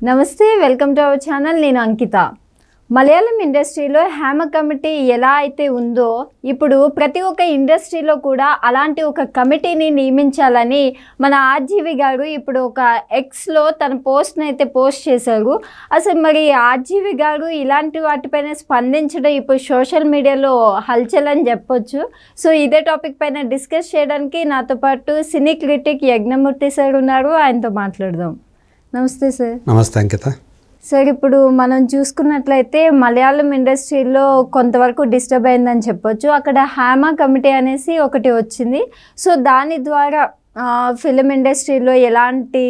నమస్తే, welcome to our channel. నేను అంకిత. మలయాళం ఇండస్ట్రీలో హేమ కమిటీ ఎలా అయితే ఉందో ఇప్పుడు ప్రతి ఒక్క ఇండస్ట్రీలో కూడా అలాంటి ఒక కమిటీని నియమించాలని మన ఆర్జీవి గారు ఇప్పుడు ఒక ఎక్స్లో తన పోస్ట్ని అయితే పోస్ట్ చేశారు. అసలు మరి ఆర్జీవి గారు ఇలాంటి వాటిపైన స్పందించడం ఇప్పుడు సోషల్ మీడియాలో హల్చల్ అని చెప్పొచ్చు. సో ఇదే టాపిక్ పైన డిస్కస్ చేయడానికి నాతో పాటు సినీ క్రిటిక్ యజ్ఞమూర్తి సార్ ఉన్నారు. ఆయనతో మాట్లాడదాం. నమస్తే సార్. నమస్తే అంకిత. సార్, ఇప్పుడు మనం చూసుకున్నట్లయితే మలయాళం ఇండస్ట్రీలో కొంతవరకు డిస్టర్బ్ అయిందని చెప్పొచ్చు. అక్కడ హేమ కమిటీ అనేసి ఒకటి వచ్చింది. సో దాని ద్వారా ఫిలిం ఇండస్ట్రీలో ఎలాంటి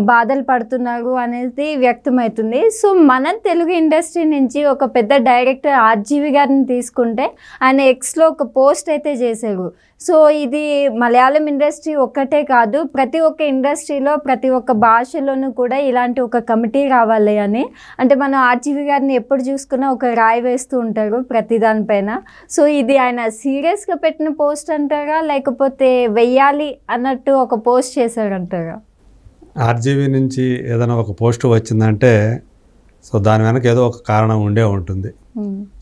బాధలు పడుతున్నారు అనేది వ్యక్తమవుతుంది. సో మన తెలుగు ఇండస్ట్రీ నుంచి ఒక పెద్ద డైరెక్టర్ ఆర్జీవి గారిని తీసుకుంటే ఆయన ఎక్స్లో ఒక పోస్ట్ అయితే చేశారు. సో ఇది మలయాళం ఇండస్ట్రీ ఒక్కటే కాదు, ప్రతి ఒక్క ఇండస్ట్రీలో ప్రతి ఒక్క భాషలోనూ కూడా ఇలాంటి ఒక కమిటీ రావాలి అని. అంటే మనం ఆర్జీవి గారిని ఎప్పుడు చూసుకున్నా ఒక రాయి వేస్తూ ఉంటారు ప్రతి దానిపైన. సో ఇది ఆయన సీరియస్గా పెట్టిన పోస్ట్ అంటారా, లేకపోతే వెయ్యాలి అన్నట్టు ఒక పోస్ట్ చేశారంటారా? ఆర్జీవీ నుంచి ఏదైనా ఒక పోస్ట్ వచ్చిందంటే సో దాని వెనక ఏదో ఒక కారణం ఉండే ఉంటుంది.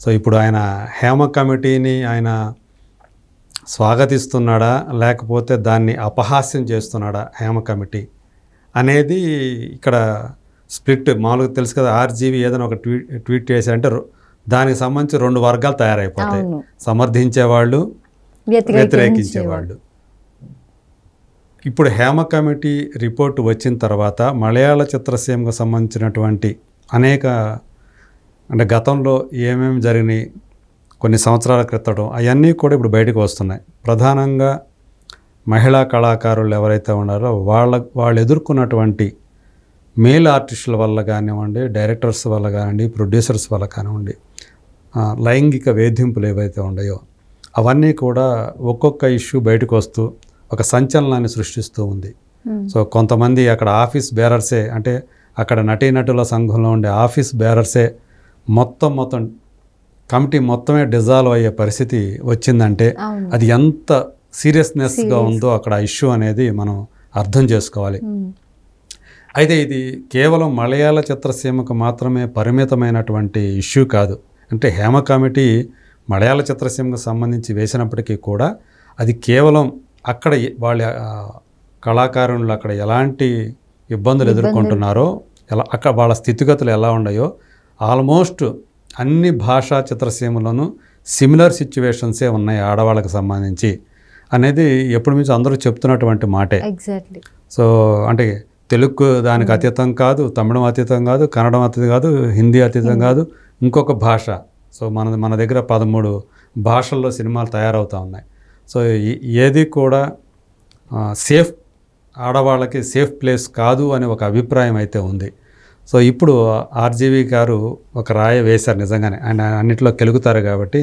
సో ఇప్పుడు ఆయన హేమ కమిటీని ఆయన స్వాగతిస్తున్నాడా లేకపోతే దాన్ని అపహాస్యం చేస్తున్నాడా హేమ కమిటీ అనేది ఇక్కడ స్ప్లిట్. మామూలుగా తెలుసు కదా, ఆర్జీవీ ఏదైనా ఒక ట్వీట్ చేశారంటే దానికి సంబంధించి రెండు వర్గాలు తయారైపోతాయి, సమర్థించేవాళ్ళు, వ్యతిరేకించేవాళ్ళు. ఇప్పుడు హేమ కమిటీ రిపోర్ట్ వచ్చిన తర్వాత మలయాళ చిత్రసీమకు సంబంధించినటువంటి అనేక అంటే గతంలో ఏమేమి జరిగినాయి కొన్ని సంవత్సరాల క్రితం అవన్నీ కూడా ఇప్పుడు బయటకు వస్తున్నాయి. ప్రధానంగా మహిళా కళాకారులు ఎవరైతే ఉన్నారో వాళ్ళు ఎదుర్కొన్నటువంటి మేల్ ఆర్టిస్టుల వల్ల కానివ్వండి, డైరెక్టర్స్ వల్ల కానివ్వండి, ప్రొడ్యూసర్స్ వల్ల కానివ్వండి, లైంగిక వేధింపులు ఏవైతే ఉన్నాయో అవన్నీ కూడా ఒక్కొక్క ఇష్యూ బయటకు వస్తూ ఒక సంచలనాన్ని సృష్టిస్తూ ఉంది. సో కొంతమంది అక్కడ ఆఫీస్ బేరర్సే, అంటే అక్కడ నటీనటుల సంఘంలో ఉండే ఆఫీస్ బేరర్సే మొత్తం కమిటీ మొత్తమే డిజాల్వ్ అయ్యే పరిస్థితి వచ్చిందంటే అది ఎంత సీరియస్నెస్గా ఉందో అక్కడ ఇష్యూ అనేది మనం అర్థం చేసుకోవాలి. అయితే ఇది కేవలం మలయాళ చిత్రసీమకు మాత్రమే పరిమితమైనటువంటి ఇష్యూ కాదు. అంటే హేమ కమిటీ మలయాళ చిత్రసీమకు సంబంధించి వేసినప్పటికీ కూడా అది కేవలం అక్కడ వాళ్ళ కళాకారులు అక్కడ ఎలాంటి ఇబ్బందులు ఎదుర్కొంటున్నారో, అక్కడ వాళ్ళ స్థితిగతులు ఎలా ఉన్నాయో ఆల్మోస్ట్ అన్ని భాషా చిత్రసీమలోనూ సిమిలర్ సిచ్యువేషన్సే ఉన్నాయి ఆడవాళ్ళకి సంబంధించి అనేది ఎప్పటి నుంచి అందరూ చెప్తున్నటువంటి మాటే. ఎగ్జాక్ట్లీ. సో అంటే తెలుగు దానికి అతీతం కాదు, తమిళం అతీతం కాదు, కన్నడం అతీతం కాదు, హిందీ అతీతం కాదు, ఇంకొక భాష. సో మన దగ్గర 13 భాషల్లో సినిమాలు తయారవుతూ ఉన్నాయి. సో ఏది కూడా సేఫ్, ఆడవాళ్ళకి సేఫ్ ప్లేస్ కాదు అనే ఒక అభిప్రాయం అయితే ఉంది. సో ఇప్పుడు ఆర్జీవి గారు ఒక రాయి వేశారు. నిజంగానే ఆయన అన్నింటిలో కెలుగుతారు కాబట్టి.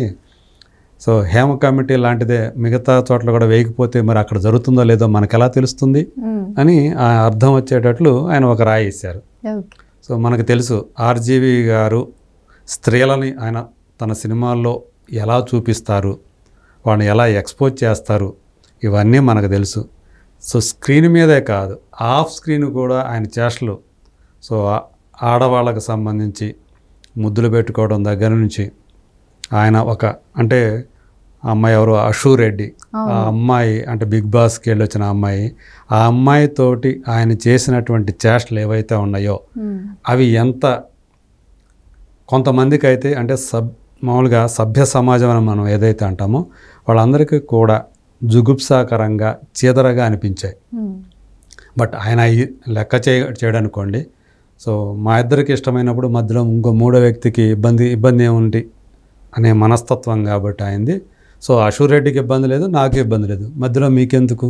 సో హేమ కమిటీ లాంటిదే మిగతా చోట్ల కూడా వేయకపోతే మరి అక్కడ జరుగుతుందో లేదో మనకు ఎలా తెలుస్తుంది అని అర్థం వచ్చేటట్లు ఆయన ఒక రాయి వేశారు. సో మనకు తెలుసు ఆర్జీవి గారు స్త్రీలని ఆయన తన సినిమాల్లో ఎలా చూపిస్తారు, వాళ్ళని ఎలా ఎక్స్పోజ్ చేస్తారు, ఇవన్నీ మనకు తెలుసు. సో స్క్రీన్ మీదే కాదు, ఆఫ్ స్క్రీన్ కూడా ఆయన చేష్టలు. సో ఆడవాళ్ళకు సంబంధించి ముద్దులు పెట్టుకోవడం దగ్గర నుంచి ఆయన అంటే అమ్మాయి ఎవరు, అషూ రెడ్డి, ఆ అమ్మాయి అంటే బిగ్ బాస్కి వెళ్ళి వచ్చిన అమ్మాయి, ఆ అమ్మాయితోటి ఆయన చేసినటువంటి చేష్టలు ఏవైతే ఉన్నాయో అవి ఎంత కొంతమందికి అయితే అంటే మామూలుగా సభ్య సమాజం అని మనం ఏదైతే అంటామో వాళ్ళందరికీ కూడా జుగుప్సాకరంగా చీదరగా అనిపించాయి. బట్ ఆయన లెక్క చేయడనుకోండి. సో మా ఇద్దరికి ఇష్టమైనప్పుడు మధ్యలో ఇంకో మూడో వ్యక్తికి ఇబ్బంది ఏముంది అనే మనస్తత్వం కాబట్టి అయింది. సో అషూ రెడ్డికి ఇబ్బంది లేదు, నాకు ఇబ్బంది లేదు, మధ్యలో మీకెందుకు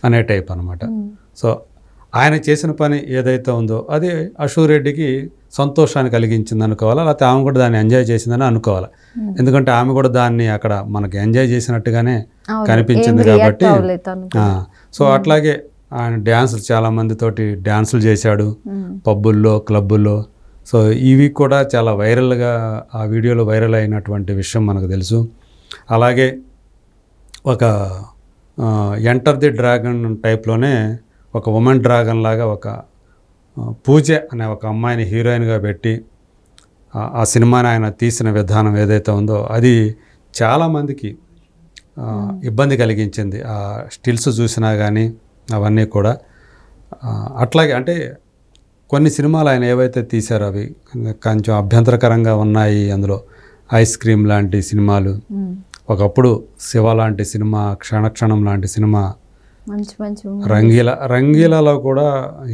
అనే టైప్ అనమాట. సో ఆయన చేసిన పని ఏదైతే ఉందో అది అషూ రెడ్డికి సంతోషాన్ని కలిగించింది అనుకోవాలా, లేకపోతే ఆమె కూడా దాన్ని ఎంజాయ్ చేసిందని అనుకోవాలి. ఎందుకంటే ఆమె కూడా దాన్ని అక్కడ మనకి ఎంజాయ్ చేసినట్టుగానే కనిపించింది కాబట్టి. సో అట్లాగే ఆయన డ్యాన్సులు చాలామందితోటి డ్యాన్సులు చేశాడు పబ్బుల్లో, క్లబ్బుల్లో. సో ఇవి కూడా చాలా వైరల్గా ఆ వీడియోలో వైరల్ అయినటువంటి విషయం మనకు తెలుసు. అలాగే ఒక ఎంటర్ ది డ్రాగన్ టైప్లోనే ఒక ఉమెన్ డ్రాగన్ లాగా ఒక పూజ అనే ఒక అమ్మాయిని హీరోయిన్గా పెట్టి ఆ సినిమాని ఆయన తీసిన విధానం ఏదైతే ఉందో అది చాలామందికి ఇబ్బంది కలిగించింది. ఆ స్టిల్స్ చూసినా కానీ అవన్నీ కూడా అట్లాగే అంటే కొన్ని సినిమాలు ఆయన ఏవైతే తీశారో అవి కొంచెం అభ్యంతరకరంగా ఉన్నాయి. అందులో ఐస్ క్రీమ్ లాంటి సినిమాలు, ఒకప్పుడు శివ లాంటి సినిమా, క్షణక్షణం లాంటి సినిమా, రంగీలలో కూడా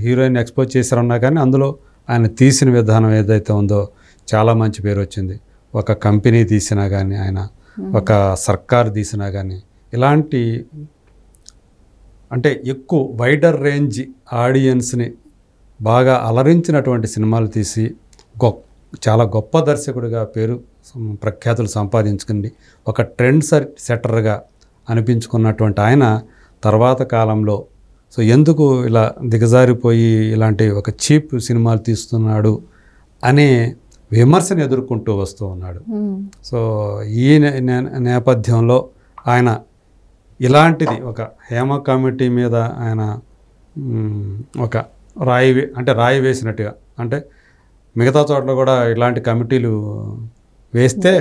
హీరోయిన్ ఎక్స్పోజ్ చేశారన్నా కానీ అందులో ఆయన తీసిన విధానం ఏదైతే ఉందో చాలా మంచి పేరు వచ్చింది. ఒక కంపెనీ తీసినా కానీ ఆయన ఒక సర్కార్ తీసినా కానీ ఇలాంటి అంటే ఎక్కువ వైడర్ రేంజ్ ఆడియన్స్ని బాగా అలరించినటువంటి సినిమాలు తీసి చాలా గొప్ప దర్శకుడిగా పేరు ప్రఖ్యాతులు సంపాదించుకుంది. ఒక ట్రెండ్ సెట్టర్గా అనిపించుకున్నటువంటి ఆయన తర్వాత కాలంలో సో ఎందుకు ఇలా దిగజారిపోయి ఇలాంటి ఒక చీప్ సినిమాలు తీస్తున్నాడు అనే విమర్శను ఎదుర్కొంటూ వస్తూ ఉన్నాడు. సో ఈ నేపథ్యంలో ఆయన ఇలాంటిది ఒక హేమ కమిటీ మీద ఆయన ఒక రాయి వేసినట్టుగా, అంటే మిగతా చోట్ల కూడా ఇలాంటి కమిటీలు వేస్తే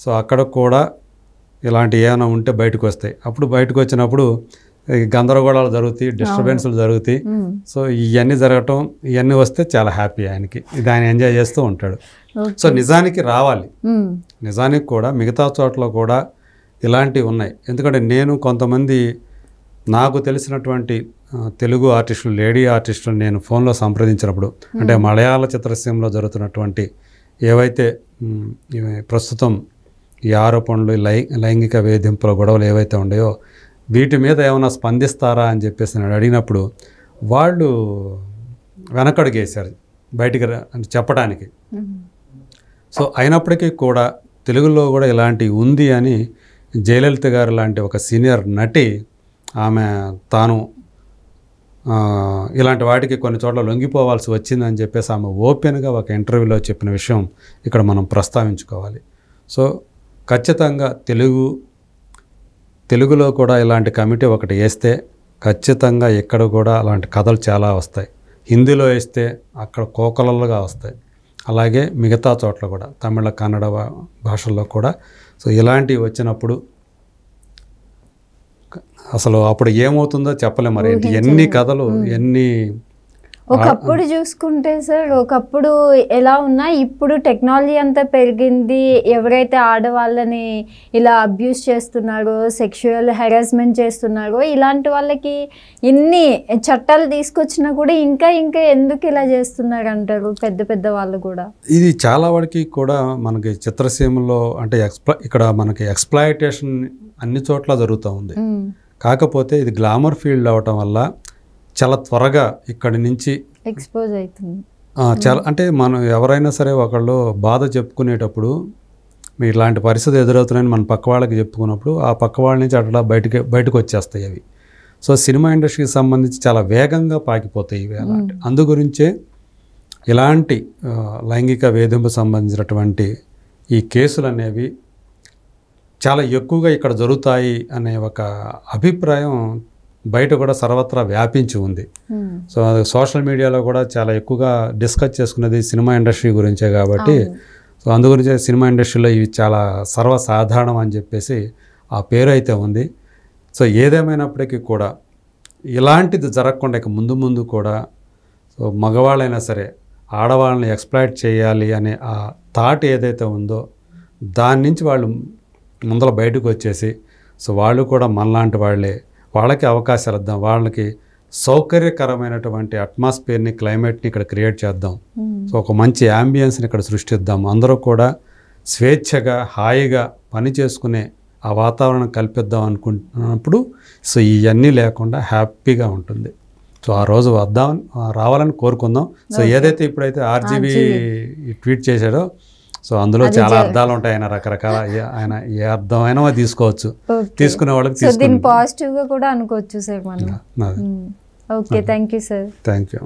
సో అక్కడ కూడా ఇలాంటి ఏమైనా ఉంటే బయటకు వస్తాయి. అప్పుడు బయటకు వచ్చినప్పుడు గందరగోళాలు జరుగుతాయి, డిస్టర్బెన్స్లు జరుగుతాయి. సో ఇవన్నీ జరగటం ఇవన్నీ వస్తే చాలా హ్యాపీ ఆయనకి, ఇది ఆయన ఎంజాయ్ చేస్తూ ఉంటాడు. సో నిజానికి రావాలి, నిజానికి కూడా మిగతా చోట్ల కూడా ఇలాంటివి ఉన్నాయి. ఎందుకంటే నేను కొంతమంది నాకు తెలిసినటువంటి తెలుగు ఆర్టిస్టులు, లేడీ ఆర్టిస్టులు నేను ఫోన్లో సంప్రదించినప్పుడు, అంటే మలయాళ చిత్రసీమలో జరుగుతున్నటువంటి ఏవైతే ప్రస్తుతం ఈ ఆరోపణలు, లైంగిక వేధింపుల గొడవలు ఏవైతే ఉన్నాయో వీటి మీద ఏమైనా స్పందిస్తారా అని చెప్పేసి నేను అడిగినప్పుడు వాళ్ళు వెనకడుగేశారు బయటికి చెప్పడానికి. సో అయినప్పటికీ కూడా తెలుగులో కూడా ఇలాంటి ఉంది అని జయలలిత గారు లాంటి ఒక సీనియర్ నటి ఆమె తాను ఇలాంటి వాటికి కొన్ని చోట్ల లొంగిపోవాల్సి వచ్చిందని చెప్పేసి ఆమె ఓపెన్గా ఒక ఇంటర్వ్యూలో చెప్పిన విషయం ఇక్కడ మనం ప్రస్తావించుకోవాలి. సో ఖచ్చితంగా తెలుగులో కూడా ఇలాంటి కమిటీ ఒకటి వేస్తే ఖచ్చితంగా ఇక్కడ కూడా అలాంటి కథలు చాలా వస్తాయి. హిందీలో వేస్తే అక్కడ కోకలలుగా వస్తాయి. అలాగే మిగతా చోట్ల కూడా తమిళ, కన్నడ భాషల్లో కూడా సో ఇలాంటివి వచ్చినప్పుడు అసలు అప్పుడు ఏమవుతుందో చెప్పలేము. మరి ఎన్ని కథలు ఎన్ని ఒకప్పుడు చూసుకుంటే సార్, ఒకప్పుడు ఎలా ఉన్నా ఇప్పుడు టెక్నాలజీ అంతా పెరిగింది. ఎవరైతే ఆడవాళ్ళని ఇలా అబ్యూస్ చేస్తున్నారో, సెక్షువల్ హెరాస్మెంట్ చేస్తున్నారో ఇలాంటి వాళ్ళకి ఎన్ని చట్టాలు తీసుకొచ్చినా కూడా ఇంకా ఎందుకు ఇలా చేస్తున్నారు అంటారు పెద్ద పెద్ద వాళ్ళు కూడా. ఇది చాలా వరకు కూడా మనకి చిత్రసీమలో అంటే ఇక్కడ మనకి ఎక్స్ప్లాయిటేషన్ అన్ని చోట్ల జరుగుతూ ఉంది. కాకపోతే ఇది గ్లామర్ ఫీల్డ్ అవటం వల్ల చాలా త్వరగా ఇక్కడి నుంచి ఎక్స్పోజ్ అవుతుంది. చాలా అంటే మనం ఎవరైనా సరే ఒకళ్ళు బాధ చెప్పుకునేటప్పుడు మీ ఇలాంటి పరిస్థితి ఎదురవుతున్నాయని మన పక్క వాళ్ళకి చెప్పుకున్నప్పుడు ఆ పక్క వాళ్ళ నుంచి అట్లా బయటకు వచ్చేస్తాయి అవి. సో సినిమా ఇండస్ట్రీకి సంబంధించి చాలా వేగంగా పాకిపోతాయి ఇవి. అలాంటి అందుగురించే ఇలాంటి లైంగిక వేధింపు సంబంధించినటువంటి ఈ కేసులు అనేవి చాలా ఎక్కువగా ఇక్కడ జరుగుతాయి అనే ఒక అభిప్రాయం బయట కూడా సర్వత్రా వ్యాపించి ఉంది. సో సోషల్ మీడియాలో కూడా చాలా ఎక్కువగా డిస్కస్ చేసుకునేది సినిమా ఇండస్ట్రీ గురించే కాబట్టి సో అందుగురించే సినిమా ఇండస్ట్రీలో ఇవి చాలా సర్వసాధారణం అని చెప్పేసి ఆ పేరు అయితే ఉంది. సో ఏదేమైనప్పటికీ కూడా ఇలాంటిది జరగకుండా ఇక ముందు కూడా సో మగవాళ్ళైనా సరే ఆడవాళ్ళని ఎక్స్ప్లాయిట్ చేయాలి అనే ఆ థాట్ ఏదైతే ఉందో దాని నుంచి వాళ్ళు ముందర బయటకు వచ్చేసి సో వాళ్ళు కూడా మనలాంటి వాళ్ళకి అవకాశాలు ఇద్దాం, వాళ్ళకి సౌకర్యకరమైనటువంటి అట్మాస్ఫియర్ని, క్లైమేట్ని ఇక్కడ క్రియేట్ చేద్దాం. సో ఒక మంచి యాంబియన్స్ని ఇక్కడ సృష్టిద్దాం. అందరూ కూడా స్వేచ్ఛగా హాయిగా పని చేసుకునే ఆ వాతావరణం కల్పిద్దాం అనుకుంటున్నప్పుడు సో ఇవన్నీ లేకుండా హ్యాపీగా ఉంటుంది. సో ఆ రోజు రావాలని కోరుకుందాం. సో ఏదైతే ఇప్పుడైతే ఆర్జీబీ ట్వీట్ చేశాడో సో అందులో చాలా అర్థాలు ఉంటాయి. ఆయన రకరకాల ఆయన ఏ అర్థమైనా తీసుకోవచ్చు, తీసుకునే వాళ్ళకి పాజిటివ్గా కూడా అనుకోవచ్చు సార్ మనం. Okay, thank you sir. Thank you.